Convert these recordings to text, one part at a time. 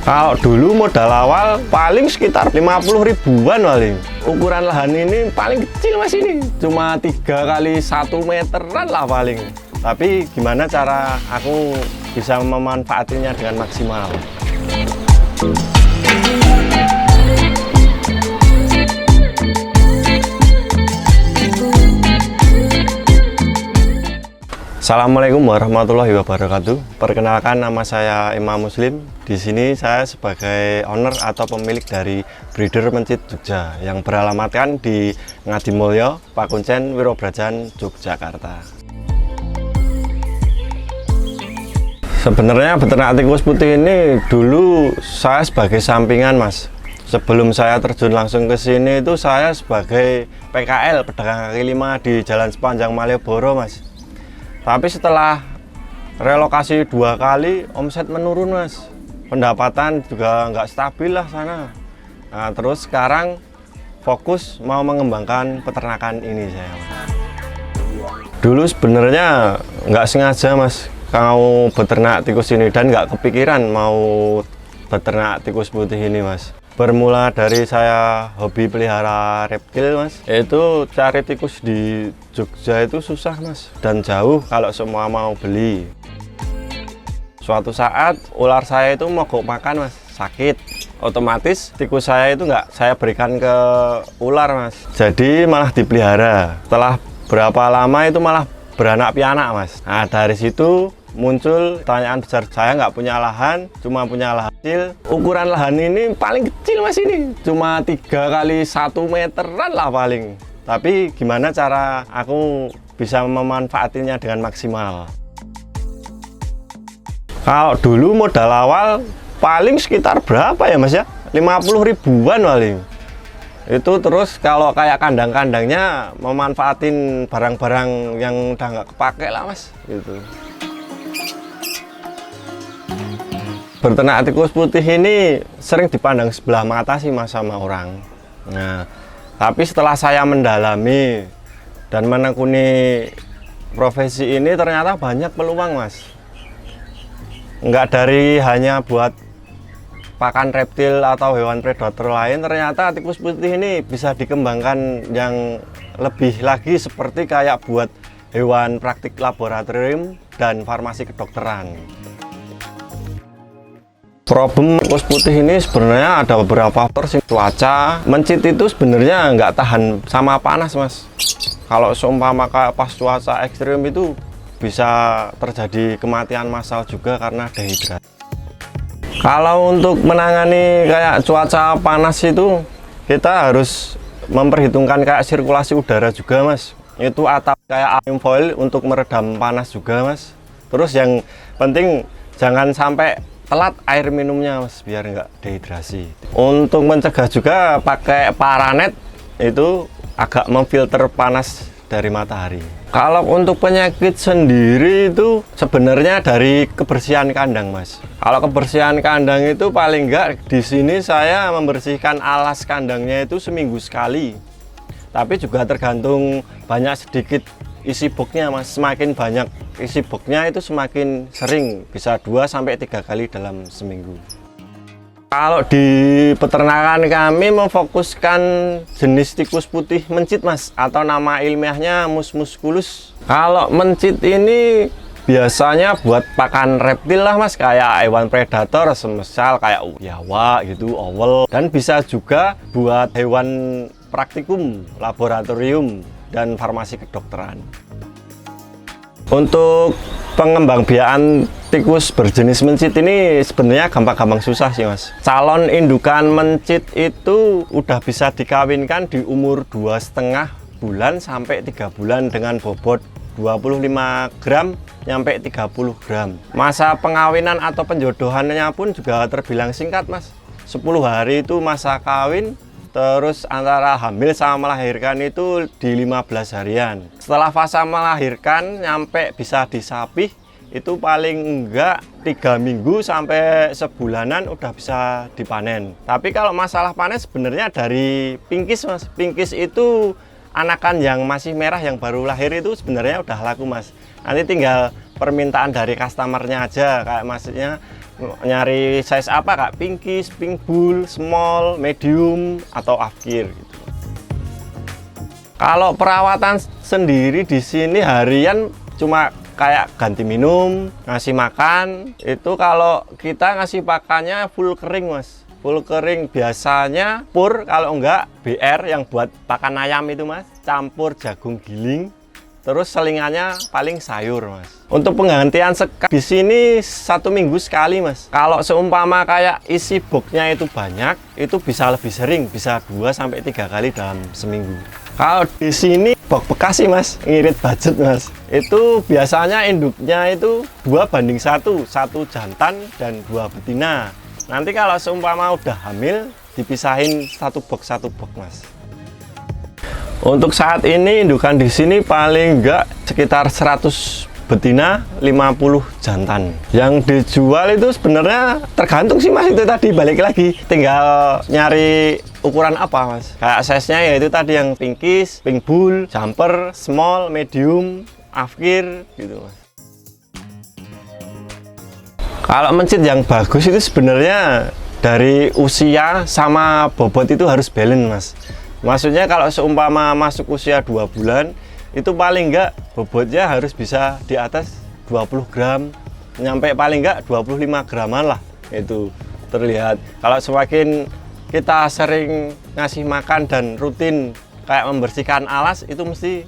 Kalau dulu modal awal paling sekitar 50 ribuan paling. Ukuran lahan ini paling kecil mas ini. Cuma 3 kali 1 meteran lah paling. Tapi gimana cara aku bisa memanfaatinya dengan maksimal. Assalamualaikum warahmatullahi wabarakatuh. Perkenalkan, nama saya Imam Muslim. Di sini saya sebagai owner atau pemilik dari breeder mencit Jogja yang beralamatkan di Ngadimulyo, Pakuncen, Wirobrajan, Yogyakarta. Sebenarnya beternak tikus putih ini dulu saya sebagai sampingan mas. Sebelum saya terjun langsung ke sini itu saya sebagai PKL pedagang kaki lima di Jalan Sepanjang Malioboro mas. Tapi setelah relokasi 2 kali, omset menurun mas. Pendapatan juga nggak stabil lah sana. Nah, terus sekarang fokus mau mengembangkan peternakan ini saya. Dulu sebenarnya nggak sengaja mas, mau beternak tikus ini dan nggak kepikiran mau beternak tikus putih ini mas. Bermula dari saya hobi pelihara reptil mas, yaitu cari tikus di Jogja itu susah mas dan jauh kalau semua mau beli. Suatu saat ular saya itu mogok makan mas, sakit. Otomatis tikus saya itu nggak saya berikan ke ular mas, jadi malah dipelihara. Setelah berapa lama itu malah beranak pianak mas. Nah dari situ muncul pertanyaan besar, saya nggak punya lahan, cuma punya lahan kecil. Ukuran lahan ini paling kecil mas ini, cuma 3 kali 1 meteran lah paling. Tapi gimana cara aku bisa memanfaatinya dengan maksimal. Kalau dulu modal awal paling sekitar berapa ya mas ya, 50 ribuan paling. Itu terus kalau kayak kandang-kandangnya memanfaatin barang-barang yang udah nggak kepake lah mas gitu. Beternak tikus putih ini sering dipandang sebelah mata sih mas sama orang. Nah, tapi setelah saya mendalami dan menekuni profesi ini ternyata banyak peluang mas. Nggak dari hanya buat pakan reptil atau hewan predator lain, ternyata tikus putih ini bisa dikembangkan yang lebih lagi seperti kayak buat hewan praktik laboratorium dan farmasi kedokteran. Problem tikus putih ini sebenarnya ada beberapa faktor sih. Cuaca mencit itu sebenarnya nggak tahan sama panas mas. Kalau seumpama pas cuaca ekstrim itu bisa terjadi kematian massal juga karena dehidrasi. Kalau untuk menangani kayak cuaca panas itu kita harus memperhitungkan kayak sirkulasi udara juga mas. Itu atap kayak aluminium foil untuk meredam panas juga mas. Terus yang penting jangan sampai telat air minumnya mas, biar nggak dehidrasi. Untuk mencegah juga pakai paranet, itu agak memfilter panas dari matahari. Kalau untuk penyakit sendiri itu sebenarnya dari kebersihan kandang mas. Kalau kebersihan kandang itu paling nggak di sini saya membersihkan alas kandangnya itu seminggu sekali. Tapi juga tergantung banyak sedikit isi boxnya mas. Semakin banyak isi boxnya itu semakin sering, bisa 2-3 kali dalam seminggu. Kalau di peternakan kami memfokuskan jenis tikus putih mencit mas, atau nama ilmiahnya Mus musculus. Kalau mencit ini biasanya buat pakan reptil lah mas, kayak hewan predator semisal kayak biawak gitu, owl. Dan bisa juga buat hewan praktikum, laboratorium, dan farmasi kedokteran. Untuk pengembangbiakan tikus berjenis mencit ini sebenarnya gampang-gampang susah sih mas. Calon indukan mencit itu udah bisa dikawinkan di umur 2,5 bulan sampai 3 bulan dengan bobot 25 gram sampai 30 gram. Masa pengawinan atau penjodohannya pun juga terbilang singkat mas. 10 hari itu masa kawin. Terus antara hamil sama melahirkan itu di 15 harian. Setelah fase melahirkan nyampe bisa disapih itu paling enggak 3 minggu sampai sebulanan udah bisa dipanen. Tapi kalau masalah panen sebenarnya dari pinkis mas. Pinkis itu anakan yang masih merah yang baru lahir itu sebenarnya udah laku mas. Nanti tinggal permintaan dari customernya aja, kayak maksudnya nyari size apa Kak? Pinkish, pink bull, small, medium, atau afkir gitu. Kalau perawatan sendiri di sini harian cuma kayak ganti minum, ngasih makan. Itu kalau kita ngasih pakannya full kering Mas. Full kering biasanya pur, kalau enggak BR yang buat pakan ayam itu Mas. Campur jagung giling. Terus selingannya paling sayur Mas. Untuk penggantian sekam di sini 1 minggu sekali Mas. Kalau seumpama kayak isi boxnya itu banyak, itu bisa lebih sering, bisa 2-3 kali dalam seminggu. Kalau di sini box Bekasi Mas, ngirit budget Mas. Itu biasanya induknya itu 2:1, 1 jantan dan 2 betina. Nanti kalau seumpama udah hamil, dipisahin satu box Mas. Untuk saat ini indukan di sini paling enggak sekitar 100 betina, 50 jantan. Yang dijual itu sebenarnya tergantung sih Mas, itu tadi balik lagi tinggal nyari ukuran apa Mas. Kayak size-nya yaitu tadi yang pinkish, pink bull, jumper, small, medium, afkir gitu Mas. Kalau mencit yang bagus itu sebenarnya dari usia sama bobot itu harus balance Mas. Maksudnya kalau seumpama masuk usia 2 bulan itu paling enggak bobotnya harus bisa di atas 20 gram, nyampe paling enggak 25 graman lah, itu terlihat. Kalau semakin kita sering ngasih makan dan rutin kayak membersihkan alas, itu mesti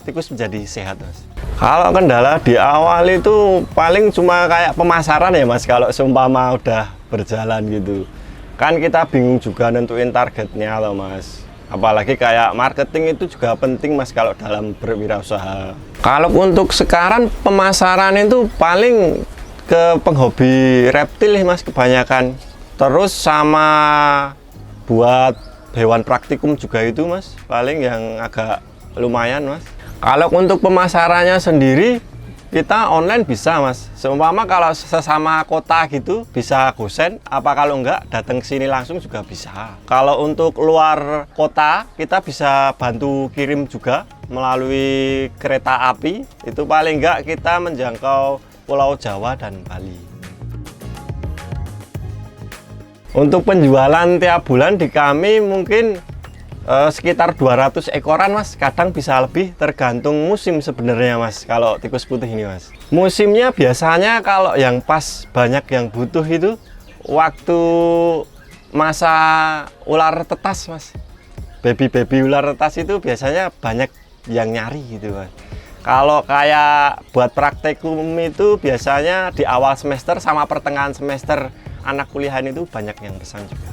tikus menjadi sehat Mas. Kalau kendala di awal itu paling cuma kayak pemasaran ya Mas, kalau seumpama udah berjalan gitu kan kita bingung juga nentuin targetnya loh Mas. Apalagi kayak marketing itu juga penting Mas kalau dalam berwirausaha. Kalau untuk sekarang pemasaran itu paling ke penghobi reptil Mas kebanyakan. Terus sama buat hewan praktikum juga itu Mas, paling yang agak lumayan Mas. Kalau untuk pemasarannya sendiri kita online bisa Mas. Seumpama kalau sesama kota gitu bisa gosen, apa kalau enggak datang ke sini langsung juga bisa. Kalau untuk luar kota kita bisa bantu kirim juga melalui kereta api. Itu paling enggak kita menjangkau Pulau Jawa dan Bali. Untuk penjualan tiap bulan di kami mungkin sekitar 200 ekoran Mas, kadang bisa lebih tergantung musim sebenarnya Mas. Kalau tikus putih ini Mas, musimnya biasanya kalau yang pas banyak yang butuh itu waktu masa ular tetas Mas. Baby ular tetas itu biasanya banyak yang nyari gitu Mas. Kalau kayak buat praktikum itu biasanya di awal semester sama pertengahan semester anak kuliahan itu banyak yang pesan juga.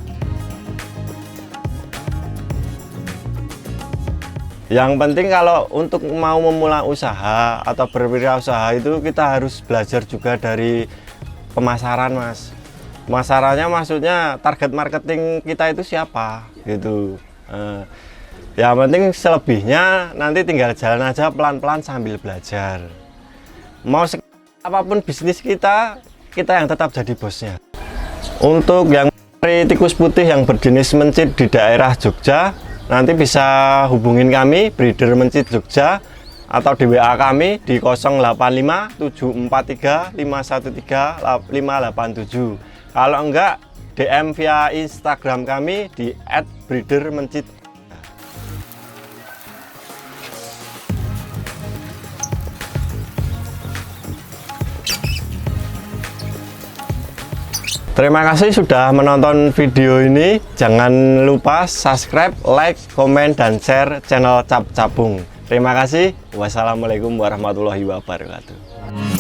Yang penting kalau untuk mau memulai usaha atau berwirausaha itu kita harus belajar juga dari pemasaran Mas. Pemasarannya maksudnya target marketing kita itu siapa gitu. Yang penting selebihnya nanti tinggal jalan aja pelan-pelan sambil belajar. Mau apapun bisnis kita yang tetap jadi bosnya. Untuk yang tikus putih yang berjenis mencit di daerah Jogja, nanti bisa hubungin kami breeder mencit Jogja atau di WA kami di 085 743 513 587. Kalau enggak DM via Instagram kami di @breedermencit. Terima kasih sudah menonton video ini. Jangan lupa subscribe, like, komen, dan share channel Cap Capung. Terima kasih. Wassalamualaikum warahmatullahi wabarakatuh.